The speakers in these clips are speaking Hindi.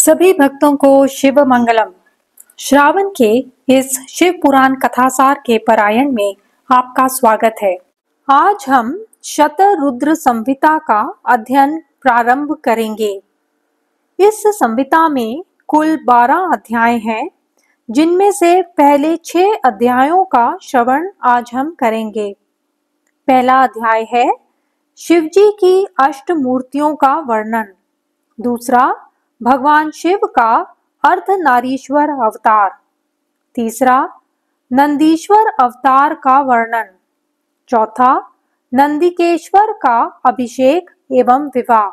सभी भक्तों को शिव मंगलम। श्रावण के इस शिव पुराण कथासार के पारायण में आपका स्वागत है। आज हम शतरुद्र संहिता का अध्ययन प्रारंभ करेंगे। इस संहिता में कुल 12 अध्याय हैं, जिनमें से पहले 6 अध्यायों का श्रवण आज हम करेंगे। पहला अध्याय है शिवजी की अष्टमूर्तियों का वर्णन। दूसरा, भगवान शिव का अर्धनारीश्वर अवतार। तीसरा, नंदीश्वर अवतार का वर्णन। चौथा, नंदिकेश्वर का अभिषेक एवं विवाह।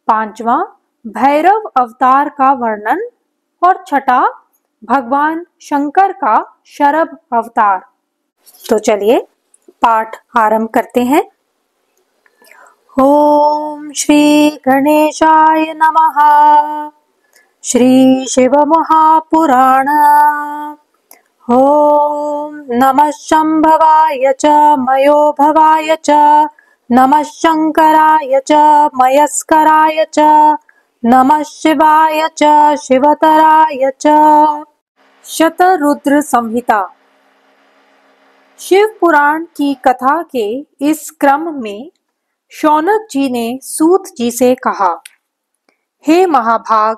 पांचवा, भैरव अवतार का वर्णन। और छठा, भगवान शंकर का शरभ अवतार। तो चलिए पाठ आरंभ करते हैं। ओम श्री गणेशाय नमः। श्री शिव महापुराण। ओम नमः शंभवाय च मयो भवाय च नमः शंकराय च मयस्कराय च नमः शिवाय च शिवतराय च। शतरुद्र संहिता। शिव पुराण की कथा के इस क्रम में शौनक जी ने सूत जी से कहा, हे महाभाग,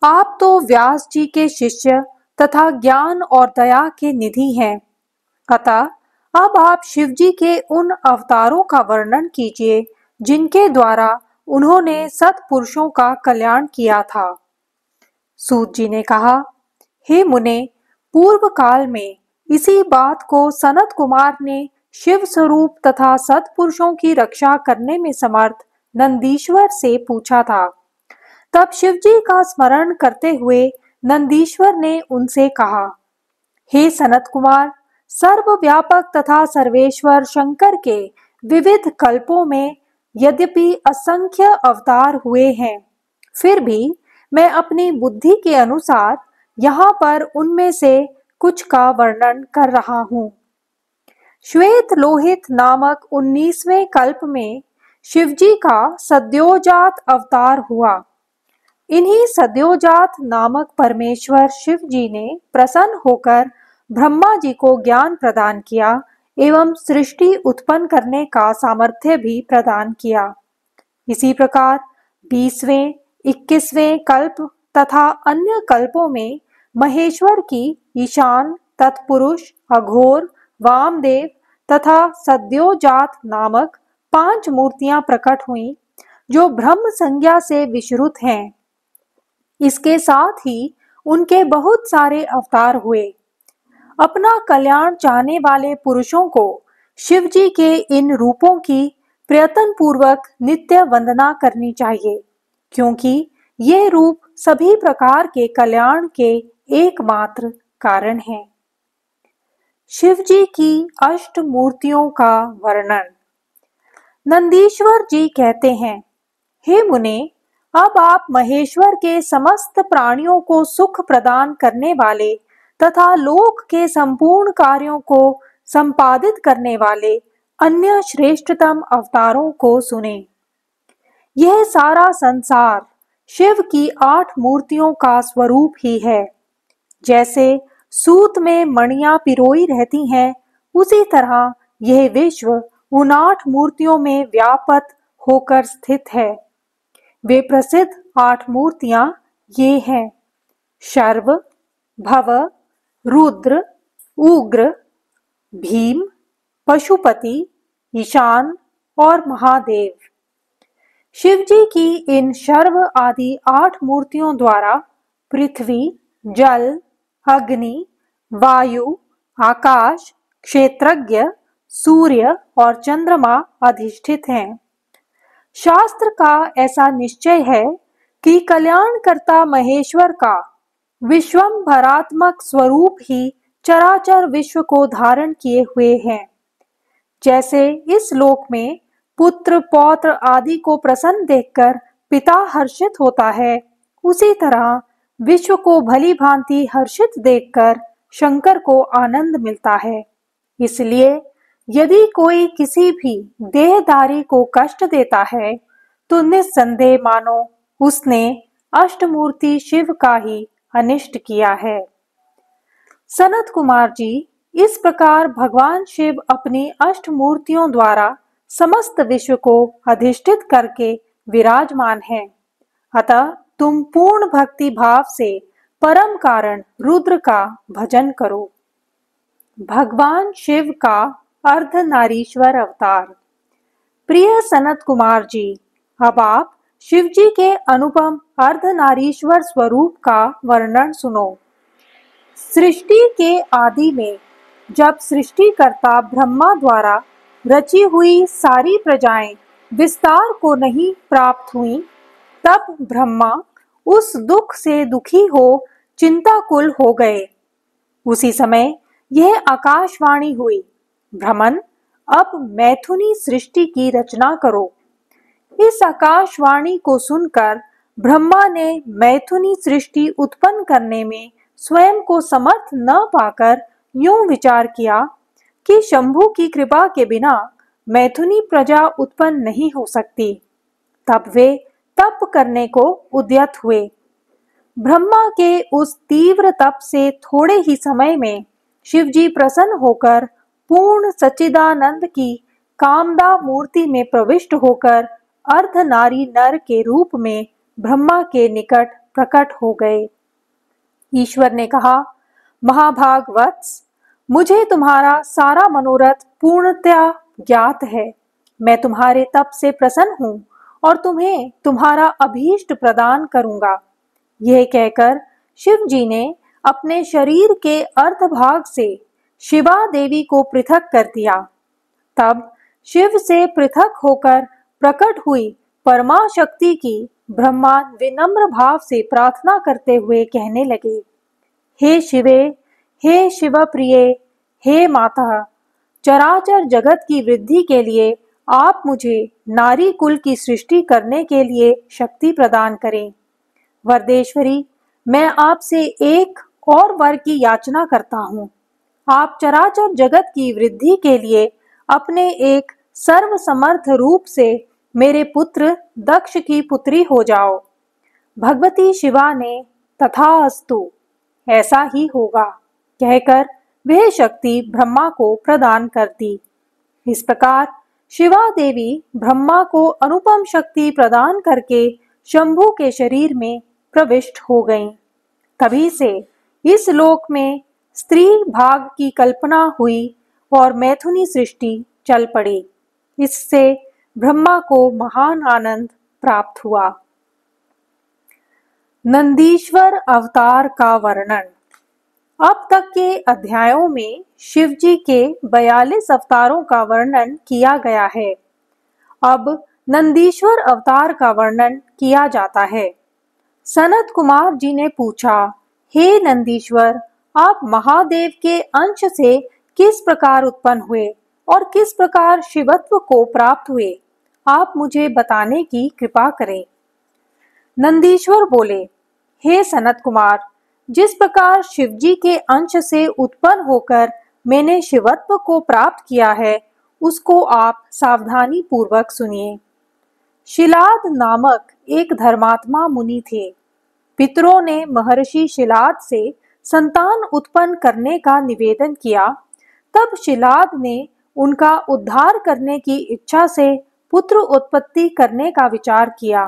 आप तो व्यास जी के शिष्य तथा ज्ञान और दया के निधि हैं। अतः अब आप शिव जी के उन अवतारों का वर्णन कीजिए जिनके द्वारा उन्होंने सत्पुरुषों का कल्याण किया था। सूत जी ने कहा, हे मुने, पूर्व काल में इसी बात को सनत कुमार ने शिव स्वरूप तथा सत्पुरुषों की रक्षा करने में समर्थ नंदीश्वर से पूछा था। तब शिवजी का स्मरण करते हुए नंदीश्वर ने उनसे कहा, हे सनत कुमार, सर्वव्यापक तथा सर्वेश्वर शंकर के विविध कल्पों में यद्यपि असंख्य अवतार हुए हैं, फिर भी मैं अपनी बुद्धि के अनुसार यहाँ पर उनमें से कुछ का वर्णन कर रहा हूँ। श्वेत लोहित नामक 19वें कल्प में शिवजी का सद्योजात अवतार हुआ। इन्हीं सद्योजात नामक परमेश्वर शिव जी ने प्रसन्न होकर ब्रह्मा जी को ज्ञान प्रदान किया एवं सृष्टि उत्पन्न करने का सामर्थ्य भी प्रदान किया। इसी प्रकार 20वें, 21वें कल्प तथा अन्य कल्पों में महेश्वर की ईशान, तत्पुरुष, अघोर, वामदेव तथा सद्योजात नामक 5 मूर्तियां प्रकट हुईं, जो ब्रह्म संज्ञा से विश्रुत हैं। इसके साथ ही उनके बहुत सारे अवतार हुए। अपना कल्याण चाहने वाले पुरुषों को शिव जी के इन रूपों की प्रयत्न पूर्वक नित्य वंदना करनी चाहिए, क्योंकि ये रूप सभी प्रकार के कल्याण के एकमात्र कारण हैं। शिव जी की अष्टमूर्तियों का वर्णन। नंदीश्वर जी कहते हैं, हे मुने, अब आप महेश्वर के समस्त प्राणियों को सुख प्रदान करने वाले तथा लोक के संपूर्ण कार्यों को संपादित करने वाले अन्य श्रेष्ठतम अवतारों को सुने। यह सारा संसार शिव की 8 मूर्तियों का स्वरूप ही है। जैसे सूत में मणियां पिरोई रहती हैं, उसी तरह यह विश्व उन 8 मूर्तियों में व्यापक होकर स्थित है। वे प्रसिद्ध 8 मूर्तियां ये हैं: शर्व, भव, रुद्र, उग्र, भीम, पशुपति, ईशान और महादेव। शिवजी की इन शर्व आदि 8 मूर्तियों द्वारा पृथ्वी, जल, अग्नि, वायु, आकाश, क्षेत्रज्ञ, सूर्य और चंद्रमा अधिष्ठित हैं। शास्त्र का ऐसा निश्चय है कि कल्याणकर्ता महेश्वर का विश्वंभरात्मक स्वरूप ही चराचर विश्व को धारण किए हुए हैं। जैसे इस लोक में पुत्र, पौत्र आदि को प्रसन्न देखकर पिता हर्षित होता है, उसी तरह विश्व को भली भांति हर्षित देखकर शंकर को आनंद मिलता है। इसलिए यदि कोई किसी भी देहधारी को कष्ट देता है, तो निस्संदेह मानो उसने अष्टमूर्ति शिव का ही अनिष्ट किया है। सनत कुमार जी, इस प्रकार भगवान शिव अपनी अष्टमूर्तियों द्वारा समस्त विश्व को अधिष्ठित करके विराजमान हैं। अतः तुम पूर्ण भक्ति भाव से परम कारण रुद्र का भजन करो। भगवान शिव का अर्धनारीश्वर अवतार। प्रिय सनत कुमार जी, अब आप शिव जी के अनुपम अर्धनारीश्वर स्वरूप का वर्णन सुनो। सृष्टि के आदि में जब सृष्टिकर्ता ब्रह्मा द्वारा रची हुई सारी प्रजाएं विस्तार को नहीं प्राप्त हुई, तब ब्रह्मा उस दुख से दुखी हो चिंताकुल हो गए। उसी समय यह आकाशवाणी हुई, भ्रमण, अब मैथुनी सृष्टि की रचना करो। इस आकाशवाणी को सुनकर ब्रह्मा ने मैथुनी सृष्टि उत्पन्न करने में स्वयं को समर्थ न पाकर यूं विचार किया कि शंभु की कृपा के बिना मैथुनी प्रजा उत्पन्न नहीं हो सकती। तब वे तप करने को उद्यत हुए। ब्रह्मा के उस तीव्र तप से थोड़े ही समय में शिवजी प्रसन्न होकर पूर्ण सच्चिदानंद की कामदा मूर्ति में प्रविष्ट होकर अर्धनारी नर के रूप में ब्रह्मा के निकट प्रकट हो गए। ईश्वर ने कहा, महाभाग वत्स, मुझे तुम्हारा सारा मनोरथ पूर्णतया ज्ञात है। मैं तुम्हारे तप से प्रसन्न हूँ और तुम्हें तुम्हारा अभीष्ट प्रदान करूंगा। यह कहकर शिव जी ने अपने शरीर के अर्धभाग से शिवा देवी को पृथक कर दिया। तब शिव से पृथक होकर प्रकट हुई परमा शक्ति की ब्रह्मा विनम्र भाव से प्रार्थना करते हुए कहने लगे, हे शिवे, हे शिव प्रिय, हे माता, चराचर जगत की वृद्धि के लिए आप मुझे नारी कुल की सृष्टि करने के लिए शक्ति प्रदान करें। वरदेश्वरी, मैं आपसे एक और वर की याचना करता हूँ। आप चराचर जगत की वृद्धि के लिए अपने एक सर्वसमर्थ रूप से मेरे पुत्र दक्ष की पुत्री हो जाओ। भगवती शिवा ने तथास्तु, ऐसा ही होगा, कहकर वह शक्ति ब्रह्मा को प्रदान कर दी। इस प्रकार शिवा देवी ब्रह्मा को अनुपम शक्ति प्रदान करके शंभु के शरीर में प्रविष्ट हो गईं। तभी से इस लोक में स्त्री भाग की कल्पना हुई और मैथुनी सृष्टि चल पड़ी। इससे ब्रह्मा को महान आनंद प्राप्त हुआ। नंदीश्वर अवतार का वर्णन। अब तक के अध्यायों में शिव जी के 42 अवतारों का वर्णन किया गया है। अब नंदीश्वर अवतार का वर्णन किया जाता है। सनत कुमार जी ने पूछा, हे नंदीश्वर, आप महादेव के अंश से किस प्रकार उत्पन्न हुए और किस प्रकार शिवत्व को प्राप्त हुए? आप मुझे बताने की कृपा करें। नंदीश्वर बोले, हे सनत कुमार, जिस प्रकार शिवजी के अंश से उत्पन्न होकर मैंने शिवत्व को प्राप्त किया है, उसको आप सावधानी पूर्वक सुनिए। शिलाद नामक एक धर्मात्मा मुनि थे। पितरों ने महर्षि शिलाद से संतान उत्पन्न करने का निवेदन किया। तब शिलाद ने उनका उद्धार करने की इच्छा से पुत्र उत्पत्ति करने का विचार किया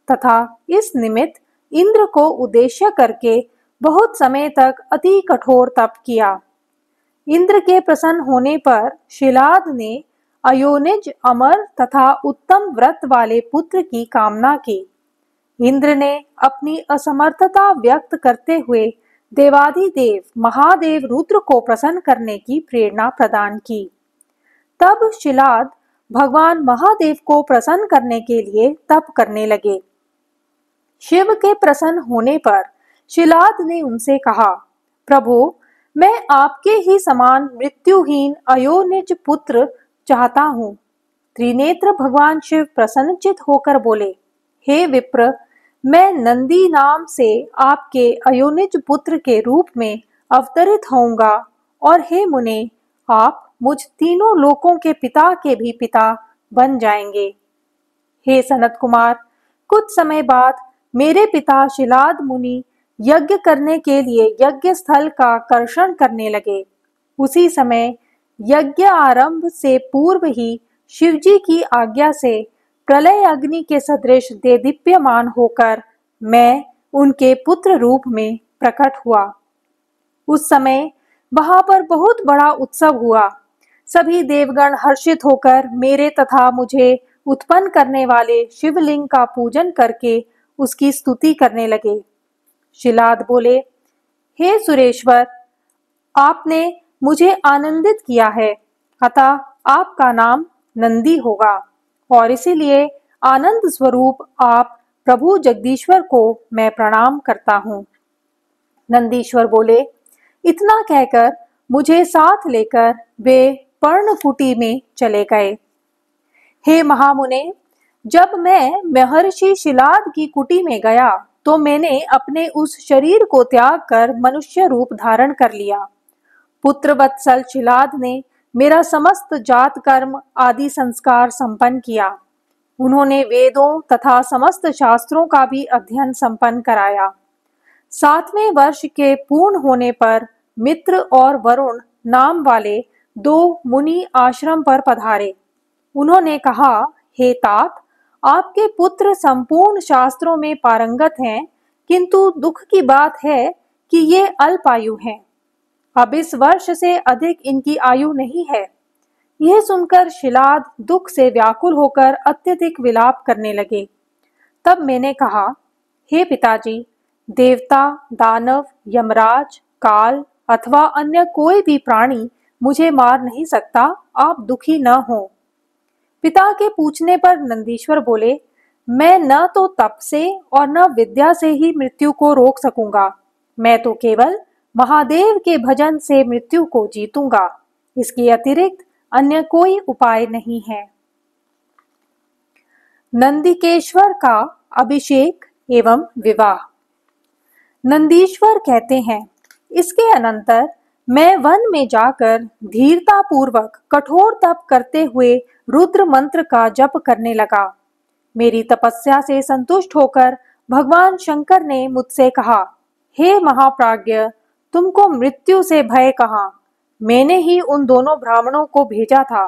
तथा इस निमित्त इंद्र को उद्देश्य करके बहुत समय तक अति कठोर तप किया। इंद्र के प्रसन्न होने पर शिलाद ने अयोनिज, अमर तथा उत्तम व्रत वाले पुत्र की कामना की। इंद्र ने अपनी असमर्थता व्यक्त करते हुए देवाधिदेव महादेव रुद्र को प्रसन्न करने की प्रेरणा प्रदान की। तब शिलाद भगवान महादेव को प्रसन्न करने के लिए तप करने लगे। शिव के प्रसन्न होने पर शिलाद ने उनसे कहा, प्रभु, मैं आपके ही समान मृत्युहीन अयोनिज पुत्र चाहता हूँ। त्रिनेत्र भगवान शिव प्रसन्नचित होकर बोले, हे विप्र, मैं नंदी नाम से आपके अयोनिज पुत्र के रूप में अवतरित होऊंगा और हे मुने, आप मुझ तीनों लोकों के पिता के भी पिता बन जाएंगे। हे सनत कुमार, कुछ समय बाद मेरे पिता शिलाद मुनि यज्ञ करने के लिए यज्ञ स्थल का कर्षण करने लगे। उसी समय यज्ञ आरंभ से पूर्व ही शिवजी की आज्ञा से प्रलय अग्नि के सदृश देदीप्यमान होकर मैं उनके पुत्र रूप में प्रकट हुआ। उस समय वहां पर बहुत बड़ा उत्सव हुआ। सभी देवगण हर्षित होकर मेरे तथा मुझे उत्पन्न करने वाले शिवलिंग का पूजन करके उसकी स्तुति करने लगे। शिलाद बोले, हे सुरेश्वर, आपने मुझे आनंदित किया है, अतः आपका नाम नंदी होगा और इसीलिए आनंद स्वरूप आप प्रभु जगदीश्वर को मैं प्रणाम करता हूँ। नंदीश्वर बोले, इतना कहकर मुझे साथ लेकर वे पर्णकुटी में चले गए। हे महामुने, जब मैं महर्षि शिलाद की कुटी में गया तो मैंने अपने उस शरीर को त्याग कर मनुष्य रूप धारण कर लिया। पुत्र वत्सल शिलाद ने मेरा समस्त जात कर्म आदि संस्कार संपन्न किया। उन्होंने वेदों तथा समस्त शास्त्रों का भी अध्ययन संपन्न कराया। 7वें वर्ष के पूर्ण होने पर मित्र और वरुण नाम वाले 2 मुनि आश्रम पर पधारे। उन्होंने कहा, हे तात, आपके पुत्र संपूर्ण शास्त्रों में पारंगत हैं, किंतु दुख की बात है कि ये अल्पायु हैं। अब इस वर्ष से अधिक इनकी आयु नहीं है। यह सुनकर शिलाद दुख से व्याकुल होकर अत्यधिक विलाप करने लगे। तब मैंने कहा, हे पिताजी, देवता, दानव, यमराज, काल अथवा अन्य कोई भी प्राणी मुझे मार नहीं सकता, आप दुखी न हो। पिता के पूछने पर नंदीश्वर बोले, मैं न तो तप से और न विद्या से ही मृत्यु को रोक सकूंगा। मैं तो केवल महादेव के भजन से मृत्यु को जीतूंगा। इसके अतिरिक्त अन्य कोई उपाय नहीं है। नंदिकेश्वर का अभिषेक एवं विवाह। नंदीश्वर कहते हैं, इसके अनंतर मैं वन में जाकर धीरता पूर्वक कठोर तप करते हुए रुद्र मंत्र का जप करने लगा। मेरी तपस्या से संतुष्ट होकर भगवान शंकर ने मुझसे कहा, हे महाप्राज्ञ, तुमको मृत्यु से भय कहाँ? मैंने ही उन दोनों ब्राह्मणों को भेजा था।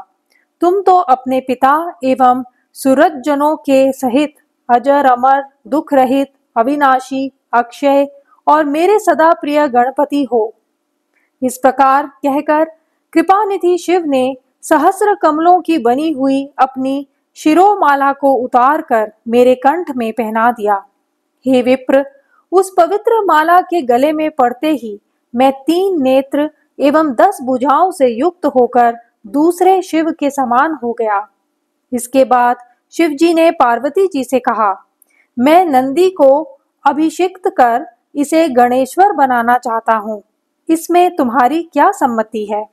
तुम तो अपने पिता एवं सुरजनों के सहित अजर अमर, दुख रहित, अविनाशी, अक्षय और मेरे सदा प्रिय गणपति हो। इस प्रकार कहकर कृपानिधि शिव ने सहस्र कमलों की बनी हुई अपनी शिरोमाला को उतार कर मेरे कंठ में पहना दिया। हे विप्र, उस पवित्र माला के गले में पड़ते ही मैं 3 नेत्र एवं 10 भुजाओं से युक्त होकर दूसरे शिव के समान हो गया। इसके बाद शिवजी ने पार्वती जी से कहा, मैं नंदी को अभिषिक्त कर इसे गणेश्वर बनाना चाहता हूँ। इसमें तुम्हारी क्या सम्मति है?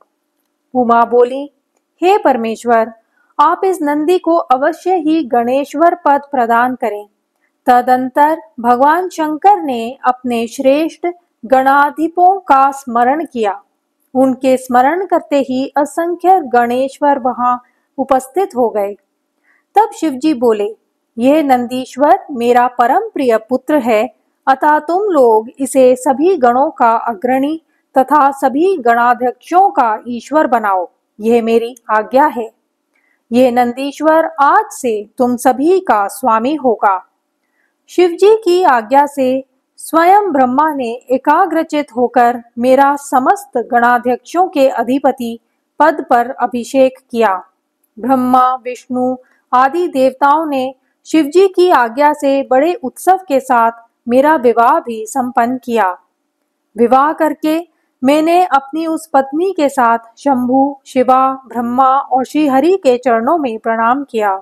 उमा बोली, हे परमेश्वर, आप इस नंदी को अवश्य ही गणेश्वर पद प्रदान करें। तदंतर भगवान शंकर ने अपने श्रेष्ठ गणाधिपों का स्मरण किया। उनके स्मरण करते ही असंख्य गणेश्वर वहां उपस्थित हो गए। तब शिवजी बोले, यह नंदीश्वर मेरा परम प्रिय पुत्र है, अतः तुम लोग इसे सभी गणों का अग्रणी तथा सभी गणाध्यक्षों का ईश्वर बनाओ। यह मेरी आज्ञा है। यह नंदीश्वर आज से तुम सभी का स्वामी होगा। शिवजी की आज्ञा से स्वयं ब्रह्मा ने एकाग्रचित होकर मेरा समस्त गणाध्यक्षों के अधिपति पद पर अभिषेक किया। ब्रह्मा, विष्णु आदि देवताओं ने शिवजी की आज्ञा से बड़े उत्सव के साथ मेरा विवाह भी संपन्न किया। विवाह करके मैंने अपनी उस पत्नी के साथ शंभु, शिवा, ब्रह्मा और श्री हरि के चरणों में प्रणाम किया।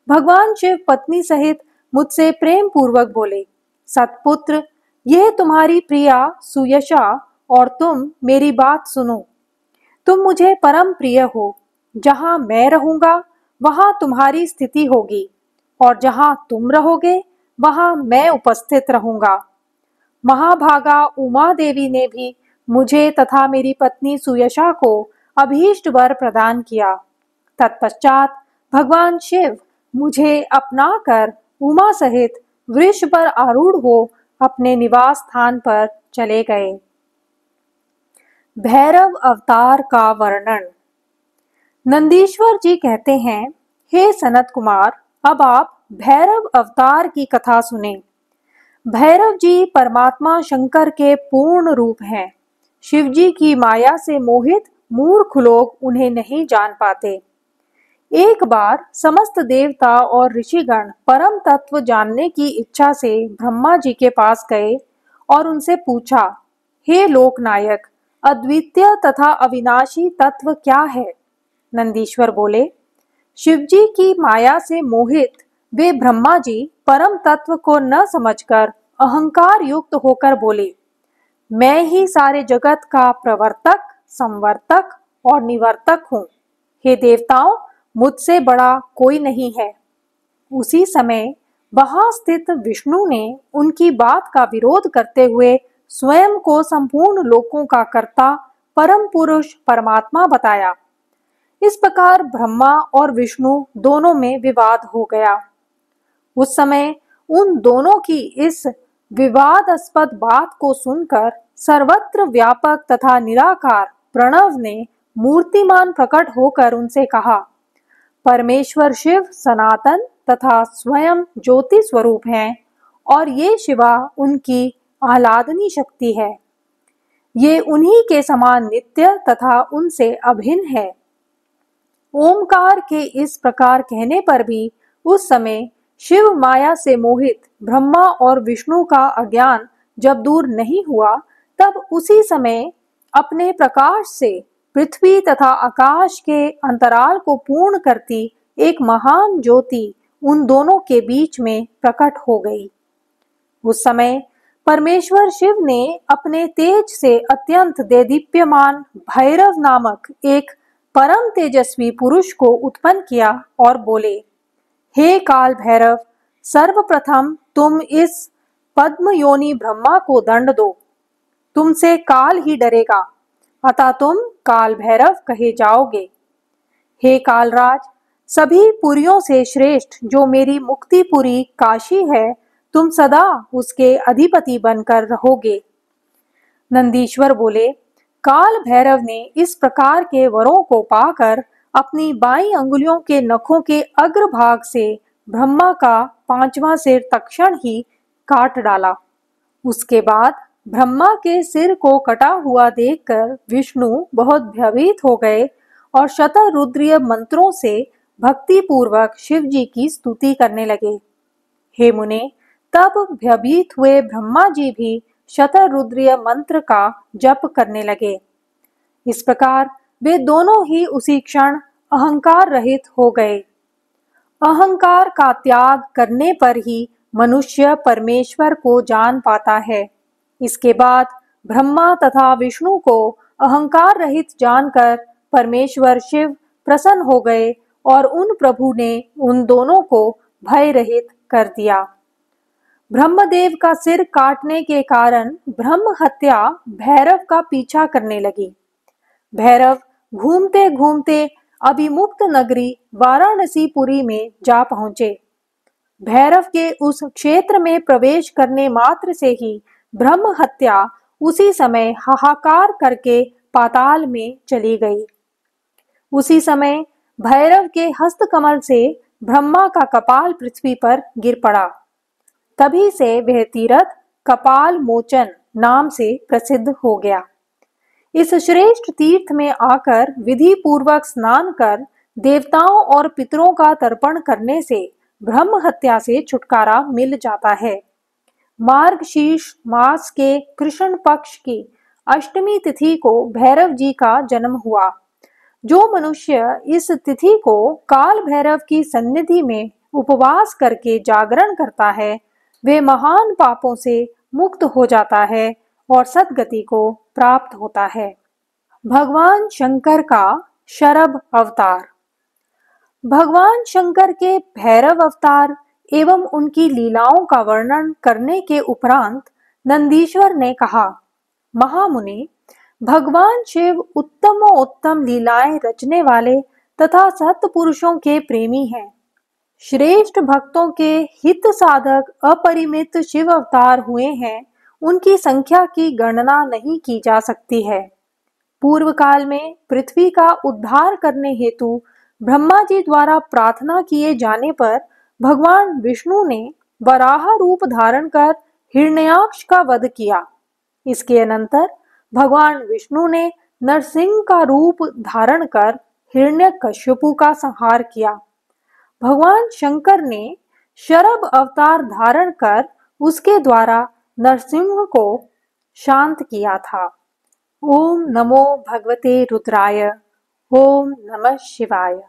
भगवान शिव पत्नी सहित मुझसे प्रेम पूर्वक बोले, सतपुत्र, यह तुम्हारी प्रिया सुयशा और तुम मेरी बात सुनो। तुम मुझे परम प्रिय हो। जहां मैं रहूंगा वहां तुम्हारी स्थिति होगी और जहां तुम रहोगे वहां मैं उपस्थित रहूंगा। महाभागा उमा देवी ने भी मुझे तथा मेरी पत्नी सुयशा को अभीष्ट वर प्रदान किया। तत्पश्चात भगवान शिव मुझे अपनाकर उमा सहित वृक्ष पर आरूढ़ हो अपने निवास स्थान पर चले गए। भैरव अवतार का वर्णन। नंदीश्वर जी कहते हैं, हे सनत कुमार, अब आप भैरव अवतार की कथा सुने। भैरव जी परमात्मा शंकर के पूर्ण रूप हैं। शिव जी की माया से मोहित मूर्ख लोग उन्हें नहीं जान पाते। एक बार समस्त देवता और ऋषिगण परम तत्व जानने की इच्छा से ब्रह्मा जी के पास गए और उनसे पूछा, हे लोकनायक, अद्वितीय तथा अविनाशी तत्व क्या है? नंदीश्वर बोले, शिव जी की माया से मोहित वे ब्रह्मा जी परम तत्व को न समझकर अहंकार युक्त होकर बोले, मैं ही सारे जगत का प्रवर्तक, संवर्तक और निवर्तक हूँ। हे देवताओं, मुझसे बड़ा कोई नहीं है। उसी समय वहां स्थित विष्णु ने उनकी बात का विरोध करते हुए स्वयं को संपूर्ण लोकों का कर्ता परम पुरुष परमात्मा बताया। इस प्रकार ब्रह्मा और विष्णु दोनों में विवाद हो गया। उस समय उन दोनों की इस विवादास्पद बात को सुनकर सर्वत्र व्यापक तथा निराकार प्रणव ने मूर्तिमान प्रकट होकर उनसे कहा, परमेश्वर शिव सनातन तथा स्वयं ज्योति स्वरूप हैं और ये शिवा उनकी आह्लादनी शक्ति है। ये उन्हीं के समान नित्य तथा उनसे अभिन्न है। ओमकार के इस प्रकार कहने पर भी उस समय शिव माया से मोहित ब्रह्मा और विष्णु का अज्ञान जब दूर नहीं हुआ, तब उसी समय अपने प्रकाश से पृथ्वी तथा आकाश के अंतराल को पूर्ण करती एक महान ज्योति उन दोनों के बीच में प्रकट हो गई। उस समय परमेश्वर शिव ने अपने तेज से अत्यंत देदीप्यमान भैरव नामक एक परम तेजस्वी पुरुष को उत्पन्न किया और बोले, हे काल भैरव, सर्वप्रथम तुम इस पद्म योनि ब्रह्मा को दंड दो। तुमसे काल ही डरेगा, अतः तुम काल भैरव कहे जाओगे। हे कालराज, सभी पुरियों से श्रेष्ठ जो मेरी मुक्तिपुरी काशी है, तुम सदा उसके अधिपति बनकर रहोगे। नंदीश्वर बोले, काल भैरव ने इस प्रकार के वरों को पाकर अपनी बाईं अंगुलियों के नखों के अग्रभाग से ब्रह्मा का 5वां सिर तत्क्षण ही काट डाला। उसके बाद ब्रह्मा के सिर को कटा हुआ देखकर विष्णु बहुत भयभीत हो गए और शतरुद्रीय मंत्रों से भक्ति पूर्वक शिव जी की स्तुति करने लगे। हे मुने, तब भयभीत हुए ब्रह्मा जी भी शतरुद्रीय मंत्र का जप करने लगे। इस प्रकार वे दोनों ही उसी क्षण अहंकार रहित हो गए। अहंकार का त्याग करने पर ही मनुष्य परमेश्वर को जान पाता है। इसके बाद ब्रह्मा तथा विष्णु को अहंकार रहित जानकर परमेश्वर शिव प्रसन्न हो गए और उन प्रभु ने उन दोनों को भय रहित कर दिया। ब्रह्मदेव का सिर काटने के कारण ब्रह्म हत्या भैरव का पीछा करने लगी। भैरव घूमते घूमते अभिमुक्त नगरी वाराणसीपुरी में जा पहुंचे। भैरव के उस क्षेत्र में प्रवेश करने मात्र से ही ब्रह्म हत्या उसी समय हाहाकार करके पाताल में चली गई। उसी समय भैरव के हस्तकमल से ब्रह्मा का कपाल पृथ्वी पर गिर पड़ा। तभी से वह तीर्थ कपाल मोचन नाम से प्रसिद्ध हो गया। इस श्रेष्ठ तीर्थ में आकर विधि पूर्वक स्नान कर देवताओं और पितरों का तर्पण करने से ब्रह्म हत्या से छुटकारा मिल जाता है। मार्गशीर्ष मास के कृष्ण पक्ष की अष्टमी तिथि को भैरव जी का जन्म हुआ। जो मनुष्य इस तिथि को काल भैरव की सन्निधि में उपवास करके जागरण करता है, वे महान पापों से मुक्त हो जाता है और सद्गति को प्राप्त होता है। भगवान शंकर का शरभ अवतार। भगवान शंकर के भैरव अवतार एवं उनकी लीलाओं का वर्णन करने के उपरांत नंदीश्वर ने कहा, महामुनि, भगवान शिव उत्तमोत्तम लीलाएं रचने वाले तथा सत्पुरुषों के प्रेमी हैं। श्रेष्ठ भक्तों के हित साधक अपरिमित शिव अवतार हुए हैं, उनकी संख्या की गणना नहीं की जा सकती है। पूर्व काल में पृथ्वी का उद्धार करने हेतु ब्रह्मा जी द्वारा प्रार्थना किए जाने पर भगवान विष्णु ने वराह रूप धारण कर हिरण्याक्ष का वध किया। इसके अनंतर भगवान विष्णु ने नरसिंह का रूप धारण कर हिरण्यकश्यपु का संहार किया। भगवान शंकर ने शरभ अवतार धारण कर उसके द्वारा नरसिंह को शांत किया था। ओम नमो भगवते रुद्राय। ओम नमः शिवाय।